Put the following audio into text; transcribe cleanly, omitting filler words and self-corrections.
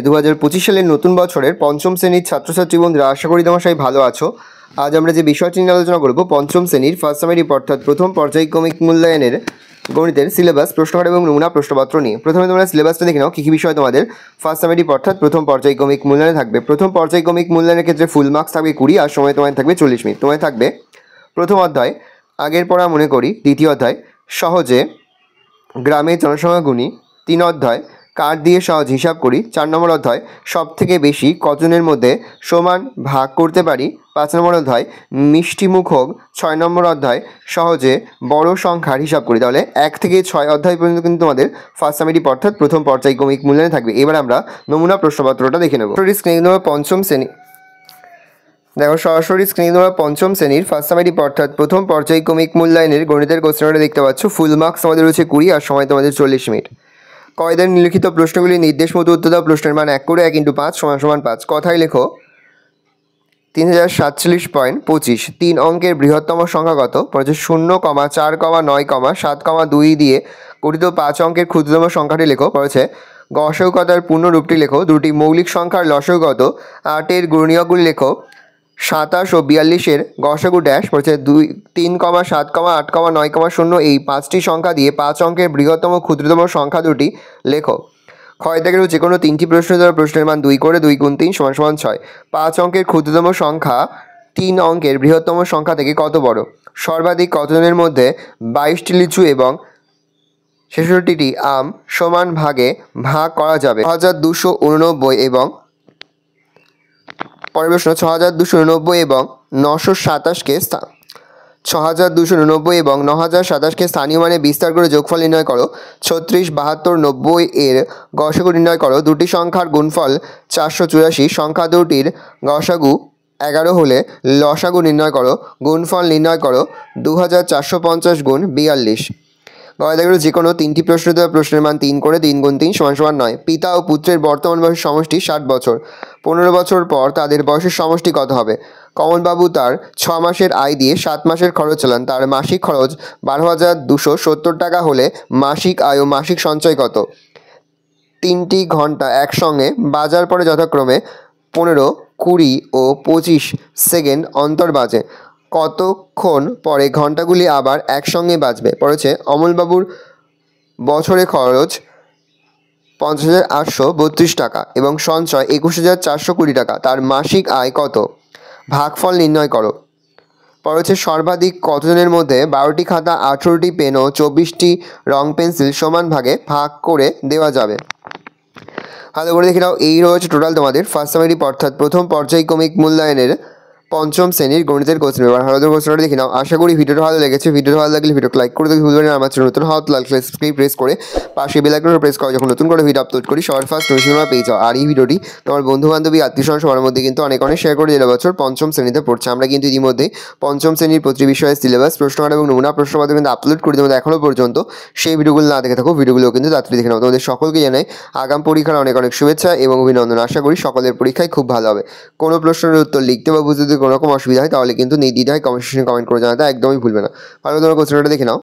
2025 সালের নতুন বছরের পঞ্চম শ্রেণীর ছাত্রছাত্রী বন্ধুরা, আশা করি তোমরা সবাই ভালো আছো। আজ আমরা যে বিষয়টি নিয়ে আলোচনা করব পঞ্চম শ্রেণীর ফার্স্ট সামারি অর্থাৎ প্রথম পর্যায়ক্রমিক মূল্যায়নের গণিতের সিলেবাস, প্রশ্নকার এবং নমুনা প্রশ্নপত্র নিয়ে। প্রথমে তোমরা সিলেবাসটা দেখে নাও, কী কী বিষয় তোমাদের ফার্স্ট সামারি অর্থাৎ প্রথম পর্যায়ক্রমিক মূল্যায়নে থাকবে। প্রথম পর্যায়ক্রমিক মূল্যায়নের ক্ষেত্রে ফুল মার্কস থাকবে 20 আর সময় তোমার থাকবে 40 মিনিট। তোমায় থাকবে প্রথম অধ্যায় আগের পড়া মনে করি, দ্বিতীয় অধ্যায় সহজে গ্রামের জনসংখ্যা গুণী, 3 অধ্যায় কার্ড দিয়ে সহজ হিসাব করি, 4 নম্বর অধ্যায় সব থেকে বেশি কজনের মধ্যে সমান ভাগ করতে পারি, 5 নম্বর অধ্যায় মিষ্টি মুখ হোক, 6 নম্বর অধ্যায় সহজে বড় সংখ্যার হিসাব করি। তাহলে 1 থেকে 6 অধ্যায় পর্যন্ত কিন্তু তোমাদের ফার্স্ট সামারি অর্থাৎ প্রথম পর্যায়ক্রমিক মূল্যায়নে থাকবে। এবার আমরা নমুনা প্রশ্নপত্রটা দেখে নেব। পঞ্চম শ্রেণী দেখো, সরাসরি স্ক্রিনে তোমরা পঞ্চম শ্রেণীর ফার্স্ট সামারি অর্থাৎ প্রথম পর্যায়ক্রমিক মূল্যায়নের গণিতের কোশ্চেনটা দেখতে পাচ্ছ। ফুল মার্কস আমাদের রয়েছে 20 আর সময় তোমাদের 40 মিনিট। কয়দার নিম্নলিখিত প্রশ্নগুলি নির্দেশ মতো উত্তর দাও। প্রশ্নের মান 1 করে 1 × 5 = 5। কথায় লেখো 3047.25 3 অঙ্কের বৃহত্তম সংখ্যা কত? পড়েছে 0, 4, 9, 7, 2 দিয়ে গঠিত 5 অঙ্কের ক্ষুদ্রতম সংখ্যাটি লেখো। পড়েছে গসাগু কথার পূর্ণ রূপটি লেখো। দুটি মৌলিক সংখ্যার লসাগু কত? 8 এর গুণনীয়কগুলি লেখো। 27 ও 42-এর গসাগু ড্যাশ। পড়েছে 2, 3, 7, 8, 9, 0 এই 5টি সংখ্যা দিয়ে 5 অঙ্কের বৃহত্তম ক্ষুদ্রতম সংখ্যা দুটি লেখো। ক্ষয় থেকে যে কোনো 3টি প্রশ্ন দ্বারা প্রশ্নের মান 2 করে 2 × 3 = 6। 5 অঙ্কের ক্ষুদ্রতম সংখ্যা 3 অঙ্কের বৃহত্তম সংখ্যা থেকে কত বড়? সর্বাধিক কতজনের মধ্যে 22টি লিচু এবং 66টি আম সমান ভাগে ভাগ করা যাবে? 6289 এবং পরের প্রশ্ন 6289 এবং 927কে 6289 এবং 9027কে স্থানীয় মানে বিস্তার করে যোগফল নির্ণয় করো। 36, 72, 90 এর গসাগু নির্ণয় করো। দুটি সংখ্যার গুণফল 484। সংখ্যা দুটির গসাগু 11 হলে লসাগু নির্ণয় করো। গুণফল নির্ণয় করো 2450 × 42। গয়দাগুলো যে কোনো 3টি প্রশ্ন দেওয়া প্রশ্নের মান 3 করে 3 × 3 = 9। পিতা ও পুত্রের বর্তমান বয়সের সমষ্টি 60 বছর। 15 বছর পর তাদের বয়সের সমষ্টি কত হবে? কমলবাবু তার 6 মাসের আয় দিয়ে 7 মাসের খরচ চালান। তার মাসিক খরচ 12,270 টাকা হলে মাসিক আয় ও মাসিক সঞ্চয় কত? 3টি ঘন্টা একসঙ্গে বাজার পরে যথাক্রমে 15, 20 ও 25 সেকেন্ড অন্তর বাজে। কতক্ষণ পরে ঘন্টাগুলি আবার একসঙ্গে বাজবে? পড়েছে অমলবাবুর বছরে খরচ 50,832 টাকা এবং সঞ্চয় 21,420 টাকা। তার মাসিক আয় কত? ভাগফল নির্ণয় করো। পড়েছে সর্বাধিক কতজনের মধ্যে 12টি খাতা, 18টি পেন ও 24টি রং পেন্সিল সমান ভাগে ভাগ করে দেওয়া যাবে? ভালো করে দেখে নাও, এই রয়েছে টোটাল তোমাদের ফার্স্ট সামারি অর্থাৎ প্রথম পর্যায়ক্রমিক মূল্যায়নের পঞ্চম শ্রেণীর গণিতের কোশ্চেন। এবার ভালো কোশ্চেনটা দেখে নাও। আশা করি ভিডিওটা ভালো লেগেছে। ভিডিওটা ভালো লাগলে ভিডিওকে লাইক করে ভুলবেন না। আমার চ্যানেল নতুন হওয়া লাইক সাবস্ক্রাইব প্রেস করে পাশে বেল আইকনটা প্রেস করে যখন নতুন করে ভিডিও আপলোড করি সবার ফার্স্ট নোটিফিকেশন পেয়ে যাও। আর এই ভিডিওটি তোমার বন্ধু বান্ধবী আত্মীয়স্বজন সবার মধ্যে কিন্তু অনেক শেয়ার করে দিলে। বছর পঞ্চম শ্রেণীতে পড়ছে। আমরা কিন্তু ইতিমধ্যে পঞ্চম শ্রেণীর প্রতি বিষয়ের সিলেবাস, প্রশ্নকার এবং নমুনা প্রশ্নপত্র কিন্তু আপলোড করে তোমাদের এখনও পর্যন্ত সেই ভিডিওগুলো না দেখে থাকো, ভিডিওগুলো কিন্তু তাড়াতাড়ি দেখে নাও। তোমাদের সকলকে জানাই আগাম পরীক্ষার অনেক শুভেচ্ছা এবং অভিনন্দন। আশা করি সকলের পরীক্ষায় খুব ভালো হবে। কোনো প্রশ্নের উত্তর লিখতে বা বুঝতে যদি কোনো রকম অসুবিধা হয় তাহলে কিন্তু নির্দ্বিধায় কমেন্ট সেকশনে কমেন্ট করে জানাতে একদমই ভুলবে না। ভালো তোমরা কোশ্চেনটা দেখে নাও।